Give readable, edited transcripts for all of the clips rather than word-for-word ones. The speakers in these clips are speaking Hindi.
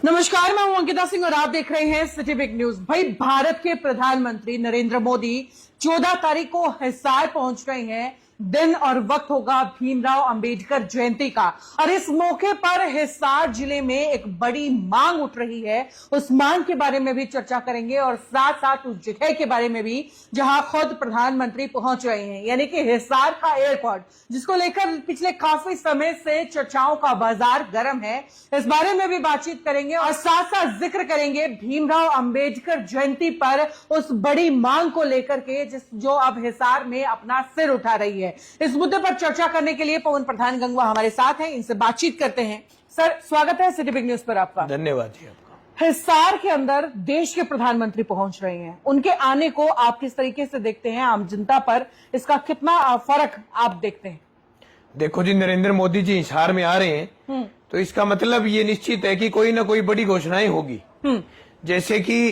नमस्कार, मैं हूं अंकिता सिंह और आप देख रहे हैं सिटी बिग न्यूज। भाई, भारत के प्रधानमंत्री नरेंद्र मोदी 14 तारीख को हिसार पहुंच रहे हैं। दिन और वक्त होगा भीमराव अंबेडकर जयंती का और इस मौके पर हिसार जिले में एक बड़ी मांग उठ रही है। उस मांग के बारे में भी चर्चा करेंगे और साथ साथ उस जगह के बारे में भी जहां खुद प्रधानमंत्री पहुंच रहे हैं, यानी कि हिसार का एयरपोर्ट, जिसको लेकर पिछले काफी समय से चर्चाओं का बाजार गर्म है। इस बारे में भी बातचीत करेंगे और साथ साथ जिक्र करेंगे भीमराव अंबेडकर जयंती पर उस बड़ी मांग को लेकर के जो अब हिसार में अपना सिर उठा रही है। इस मुद्दे पर चर्चा करने के लिए पवन प्रधान गंगवा हमारे साथ हैं, इनसे बातचीत करते हैं। सर, स्वागत है सिटी बिग न्यूज पर आपका। धन्यवाद जी आपका। हिसार के अंदर देश के प्रधानमंत्री पहुंच रहे हैं, उनके आने को आप किस तरीके से देखते हैं? आम जनता पर इसका कितना फर्क आप देखते हैं? देखो जी, नरेंद्र मोदी जी हिसार में आ रहे हैं तो इसका मतलब ये निश्चित है कि कोई ना कोई बड़ी घोषणाएं होगी। जैसे कि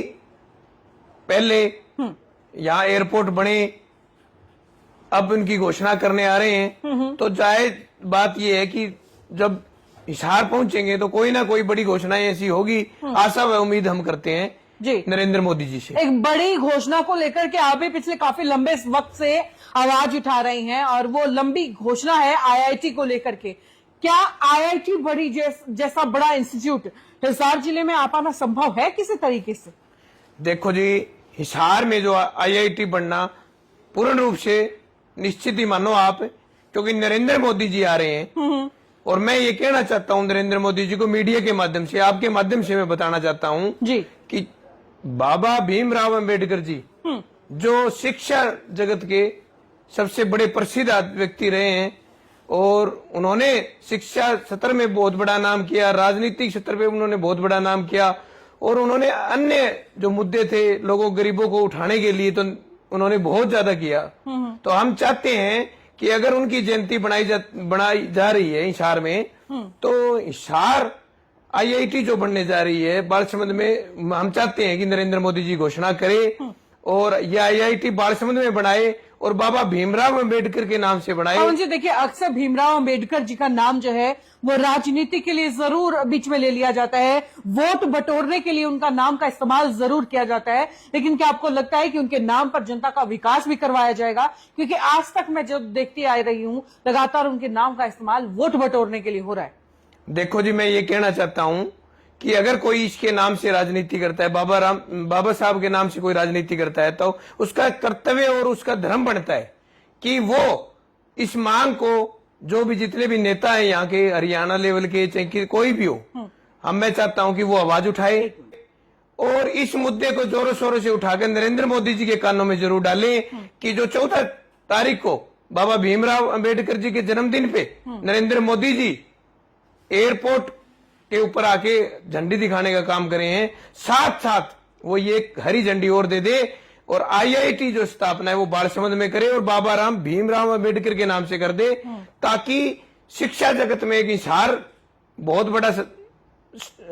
पहले यहाँ एयरपोर्ट बने, अब उनकी घोषणा करने आ रहे हैं, तो जायज बात यह है कि जब हिसार पहुंचेंगे तो कोई ना कोई बड़ी घोषणाएं ऐसी होगी। आशा व उम्मीद हम करते हैं जी नरेंद्र मोदी जी से। एक बड़ी घोषणा को लेकर के आप भी पिछले काफी लंबे वक्त से आवाज उठा रही हैं और वो लंबी घोषणा है आईआईटी को लेकर के। क्या आईआईटी बड़ी जैसा बड़ा इंस्टीट्यूट हिसार जिले में आ पाना संभव है किसी तरीके से? देखो जी, हिसार में जो आईआईटी बनना पूर्ण रूप से निश्चित ही मानो आप, क्योंकि नरेंद्र मोदी जी आ रहे हैं। और मैं ये कहना चाहता हूँ नरेंद्र मोदी जी को मीडिया के माध्यम से, आपके माध्यम से मैं बताना चाहता हूँ जी कि बाबा भीमराव अंबेडकर जी जो शिक्षा जगत के सबसे बड़े प्रसिद्ध व्यक्ति रहे हैं और उन्होंने शिक्षा क्षेत्र में बहुत बड़ा नाम किया, राजनीतिक क्षेत्र में उन्होंने बहुत बड़ा नाम किया और उन्होंने अन्य जो मुद्दे थे लोगों गरीबों को उठाने के लिए तो उन्होंने बहुत ज्यादा किया। तो हम चाहते हैं कि अगर उनकी जयंती बनाई जा रही है हिसार में, तो हिसार आईआईटी जो बनने जा रही है बालसमंद में, हम चाहते हैं कि नरेंद्र मोदी जी घोषणा करे और यह आईआईटी बालसमंद में बनाए और बाबा भीमराव अंबेडकर के नाम से बनाए। जी देखिए, अक्सर भीमराव अंबेडकर जी का नाम जो है वो राजनीति के लिए जरूर बीच में ले लिया जाता है, वोट बटोरने के लिए उनका नाम का इस्तेमाल जरूर किया जाता है, लेकिन क्या आपको लगता है कि उनके नाम पर जनता का विकास भी करवाया जाएगा? क्योंकि आज तक मैं जो देखती आ रही हूँ लगातार उनके नाम का इस्तेमाल वोट बटोरने के लिए हो रहा है। देखो जी, मैं ये कहना चाहता हूँ कि अगर कोई इसके नाम से राजनीति करता है, बाबा साहब के नाम से कोई राजनीति करता है, तो उसका कर्तव्य और उसका धर्म बनता है कि वो इस मांग को, जो भी जितने भी नेता हैं यहाँ के, हरियाणा लेवल के चाहे कोई भी हो, मैं चाहता हूं कि वो आवाज उठाए और इस मुद्दे को जोरों शोरों से उठाकर नरेंद्र मोदी जी के कानों में जरूर डालें कि जो 14 तारीख को बाबा भीमराव अंबेडकर जी के जन्मदिन पे नरेंद्र मोदी जी एयरपोर्ट के ऊपर आके झंडी दिखाने का काम करे हैं, साथ साथ वो ये हरी झंडी और दे दे और आईआईटी जो स्थापना है वो बालसमंद में करे और बाबा भीमराव अंबेडकर के नाम से कर दे, ताकि शिक्षा जगत में एक हिसार बहुत बड़ा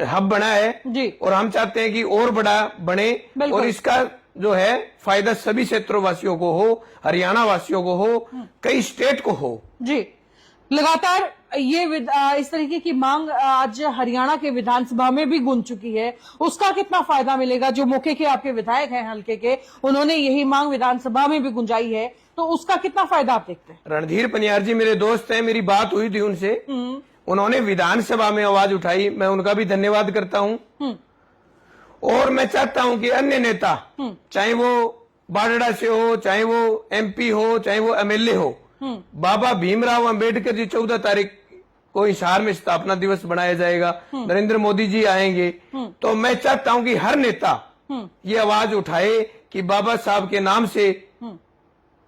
हब बना है जी। और हम चाहते हैं कि और बड़ा बने और इसका जो है फायदा सभी क्षेत्रों वासियों को हो, हरियाणा वासियों को हो, कई स्टेट को हो जी। लगातार ये इस तरीके की मांग आज हरियाणा के विधानसभा में भी गूंज चुकी है, उसका कितना फायदा मिलेगा? जो मौके के आपके विधायक हैं हल्के के, उन्होंने यही मांग विधानसभा में भी गुंजाई है, तो उसका कितना फायदा आप देखते हैं? रणधीर पनियार जी मेरे दोस्त हैं, मेरी बात हुई थी उनसे, उन्होंने विधानसभा में आवाज उठाई, मैं उनका भी धन्यवाद करता हूँ। और मैं चाहता हूँ कि अन्य नेता, चाहे वो बाडड़ा से हो, चाहे वो एमपी हो, चाहे वो एमएलए हो, बाबा भीमराव अंबेडकर जी 14 तारीख को हिसार में स्थापना दिवस बनाया जाएगा, नरेंद्र मोदी जी आएंगे, तो मैं चाहता हूं कि हर नेता ये आवाज उठाए कि बाबा साहब के नाम से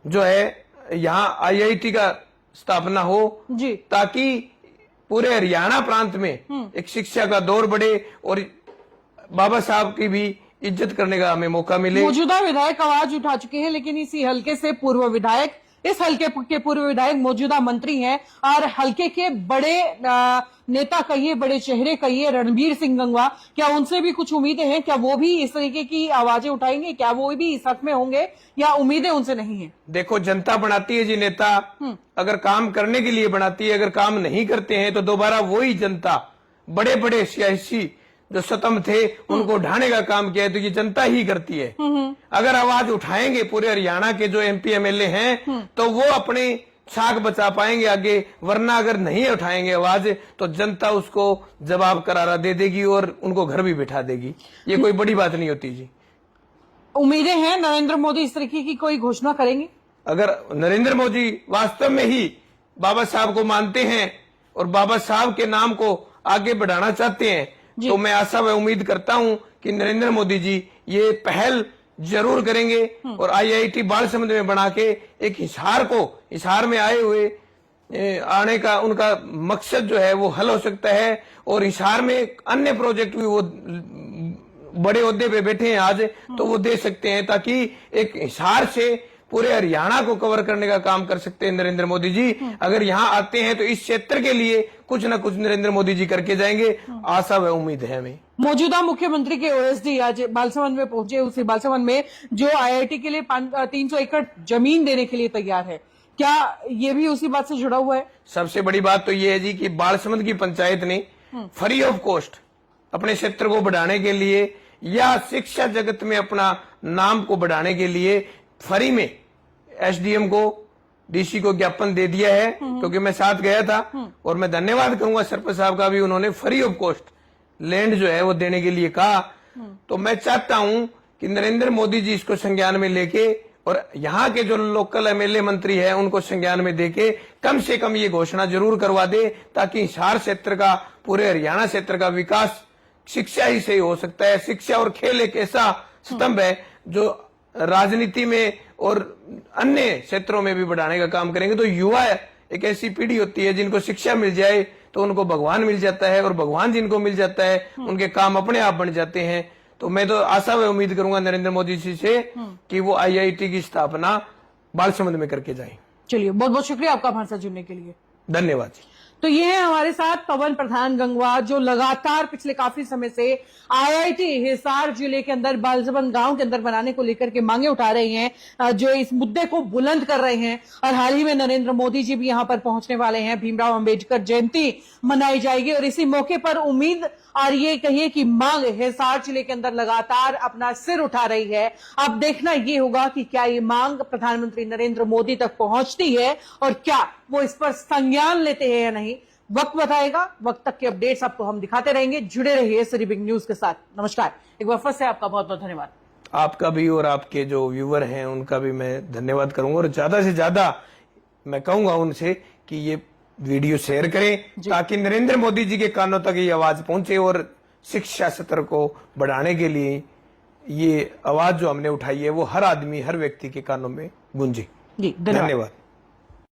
जो है यहाँ आईआईटी का स्थापना हो जी, ताकि पूरे हरियाणा प्रांत में एक शिक्षा का दौर बढ़े और बाबा साहब की भी इज्जत करने का हमें मौका मिले। मौजूदा विधायक आवाज उठा चुके हैं, लेकिन इसी हल्के से पूर्व विधायक, इस हल्के के पूर्व विधायक मौजूदा मंत्री हैं और हल्के के बड़े नेता कहिए, बड़े चेहरे कहिए, रणबीर सिंह गंगवा, क्या उनसे भी कुछ उम्मीदें हैं? क्या वो भी इस तरीके की आवाजें उठाएंगे? क्या वो भी इस हक में होंगे या उम्मीदें उनसे नहीं है? देखो, जनता बनाती है जी नेता, अगर काम करने के लिए बनाती है, अगर काम नहीं करते हैं तो दोबारा वही जनता, बड़े बड़े सियासी जो सतम थे उनको ढाने का काम किया है, तो ये जनता ही करती है। अगर आवाज उठाएंगे पूरे हरियाणा के जो MP MLA हैं तो वो अपने छाक बचा पाएंगे आगे, वरना अगर नहीं उठाएंगे आवाज तो जनता उसको जवाब करारा दे देगी और उनको घर भी बिठा देगी। ये कोई बड़ी बात नहीं होती जी। उम्मीदें हैं नरेंद्र मोदी इस तरीके की कोई घोषणा करेंगे? अगर नरेंद्र मोदी वास्तव में ही बाबा साहब को मानते हैं और बाबा साहब के नाम को आगे बढ़ाना चाहते हैं तो मैं आशा व उम्मीद करता हूं कि नरेंद्र मोदी जी ये पहल जरूर करेंगे और IIT बालसमंद में बना के एक हिसार में आए हुए आने का उनका मकसद जो है वो हल हो सकता है। और हिसार में अन्य प्रोजेक्ट भी वो बड़े ओहदे पे बैठे हैं आज, तो वो दे सकते हैं, ताकि एक हिसार से पूरे हरियाणा को कवर करने का काम कर सकते हैं नरेंद्र मोदी जी। अगर यहाँ आते हैं तो इस क्षेत्र के लिए कुछ न कुछ नरेंद्र मोदी जी करके जाएंगे, आशा व उम्मीद है हमें। मौजूदा मुख्यमंत्री के OSD आज बालसमंद में पहुंचे, उसी बालसमंद में जो IIT के लिए 300 एकड़ जमीन देने के लिए तैयार है, क्या ये भी उसी बात से जुड़ा हुआ है? सबसे बड़ी बात तो ये है जी कि बालसमंद की पंचायत ने फ्री ऑफ कॉस्ट अपने क्षेत्र को बढ़ाने के लिए या शिक्षा जगत में अपना नाम को बढ़ाने के लिए फ्री में SDM को DC को ज्ञापन दे दिया है, क्योंकि मैं साथ गया था। और मैं धन्यवाद करूंगा सरपंच साहब का भी, उन्होंने फ्री ऑफ कॉस्ट लैंड जो है वो देने के लिए कहा। तो मैं चाहता हूं कि नरेंद्र मोदी जी इसको संज्ञान में लेके और यहाँ के जो लोकल MLA मंत्री है उनको संज्ञान में देके कम से कम ये घोषणा जरूर करवा दे, ताकि हिसार क्षेत्र का, पूरे हरियाणा क्षेत्र का विकास शिक्षा ही से हो सकता है। शिक्षा और खेल एक ऐसा स्तंभ है जो राजनीति में और अन्य क्षेत्रों में भी बढ़ाने का काम करेंगे। तो युवा एक ऐसी पीढ़ी होती है जिनको शिक्षा मिल जाए तो उनको भगवान मिल जाता है, और भगवान जिनको मिल जाता है उनके काम अपने आप बन जाते हैं। तो मैं तो आशा व उम्मीद करूंगा नरेंद्र मोदी जी से कि वो IIT की स्थापना बालसमंद में करके जाएं। चलिए, बहुत बहुत शुक्रिया आपका हमारे साथ जुड़ने के लिए। धन्यवाद जी। तो ये है हमारे साथ पवन प्रधान गंगवा, जो लगातार पिछले काफी समय से IIT हिसार जिले के अंदर बालसमंद गांव के अंदर बनाने को लेकर के मांगे उठा रहे हैं, जो इस मुद्दे को बुलंद कर रहे हैं। और हाल ही में नरेंद्र मोदी जी भी यहां पर पहुंचने वाले हैं, भीमराव अंबेडकर जयंती मनाई जाएगी और इसी मौके पर उम्मीद और ये कहिए कि मांग हिसार जिले के अंदर लगातार अपना सिर उठा रही है। अब देखना ये होगा कि क्या ये मांग प्रधानमंत्री नरेंद्र मोदी तक पहुंचती है और क्या वो इस पर संज्ञान लेते हैं या नहीं, वक्त बताएगा। वक्त तक के अपडेट्स आपको हम दिखाते रहेंगे। जुड़े रहिए सिटी बिग न्यूज के साथ। नमस्कार, एक बार फिर से आपका बहुत बहुत धन्यवाद। आपका भी और आपके जो व्यूअर हैं उनका भी मैं धन्यवाद करूंगा, और ज्यादा से ज्यादा मैं कहूंगा उनसे कि ये वीडियो शेयर करें, ताकि नरेंद्र मोदी जी के कानों तक ये आवाज पहुंचे और शिक्षा सत्र को बढ़ाने के लिए ये आवाज जो हमने उठाई है वो हर आदमी, हर व्यक्ति के कानों में गूंजे। जी, धन्यवाद।